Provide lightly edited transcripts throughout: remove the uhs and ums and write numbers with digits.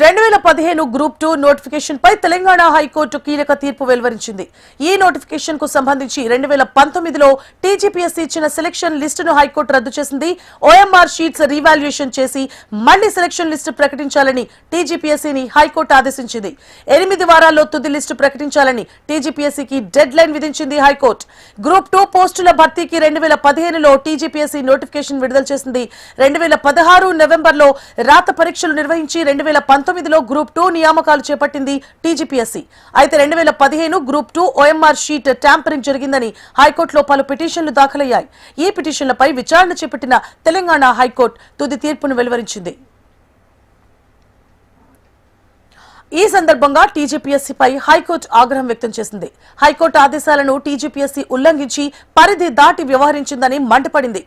2015 group 2 notification పై Telangana high court కీలక తీర్పు వెలువరించింది. ఈ నోటిఫికేషన్ కు సంబంధించి 2019లో టీజీపీఎస్సీ ఇచ్చిన సెలక్షన్ లిస్టును హైకోర్టు రద్దు చేసింది. ఓఎంఆర్ షీట్స్ రీవాల్యుయేషన్ చేసి మళ్లీ సెలక్షన్ లిస్టు ప్రకటించాలని టీజీపీఎస్సీని హైకోర్టు ఆదేశించింది. 8 వారాల్లో తుది లిస్టు ప్రకటించాలని టీజీపీఎస్సీకి డెడ్ లైన్ విధించింది హైకోర్టు. గ్రూప్ 2 పోస్టుల భర్తీకి 2015లో టీజీపీఎస్సీ నోటిఫికేషన్ విడుదల చేసింది. 2016 నవంబర్లో రాత పరీక్షలు నిర్వహించి 2019లో గ్రూప్ 2 నియామకాలు చేపట్టింది టీజీపీఎస్సీ. అయితే 2015 గ్రూప్ 2 ఓఎంఆర్ షీట్ ట్యాంపరింగ్ జరిగిందని హైకోర్టులో పలు పిటిషన్లు దాఖలయ్యాయి. ఈ పిటిషన్లపై విచారణ చేపట్టిన తెలంగాణ హైకోర్టు తుది తీర్పును వెలువరించింది. ఈ సందర్భంగా టీజీపీఎస్సీపై హైకోర్టు ఆగ్రహం వ్యక్తం చేసింది. హైకోర్టు ఆదేశాలను టీజీపీఎస్సీ ఉల్లంఘించి పరిధి దాటి వ్యవహరించిందని మండిపడింది.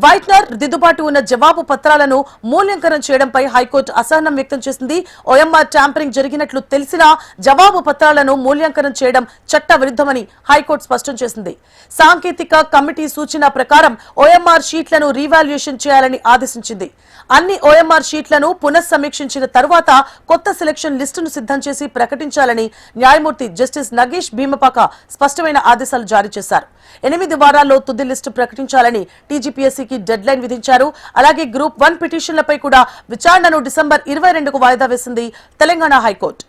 వైట్నర్ దిద్దుబాటు ఉన్న జవాబు పత్రాలను మూల్యాంకనం చేయడంపై హైకోర్టు అసహనం వ్యక్తం చేసింది. ఓఎంఆర్ ట్యాంపరింగ్ జరిగినట్లు తెలిసినా జవాబు పత్రాలను మూల్యాంకనం చేయడం చట్ట విరుద్ధమని హైకోర్టు స్పష్టం చేసింది. సాంకేతిక కమిటీ సూచన ప్రకారం ఓఎంఆర్ షీట్లను రీవాల్యుయేషన్ చేయాలని ఆదేశించింది. అన్ని ఓఎంఆర్ షీట్లను పునఃసమీక్షించిన తరువాత కొత్త సెలక్షన్ లిస్టును సిద్ధం చేసి ప్రకటించాలని న్యాయమూర్తి జస్టిస్ నగేష్ భీమపాక స్పష్టమైన ఆదేశాలు జారీ చేశారు. 8 వారాల్లో తుది లిస్టు ప్రకటించాలని టీజీపీఎస్సీకి డెడ్ లైన్ విధించారు. అలాగే గ్రూప్ 1 పిటిషన్లపై కూడా విచారణను డిసెంబర్ 22కు వాయిదా వేసింది తెలంగాణ హైకోర్టు.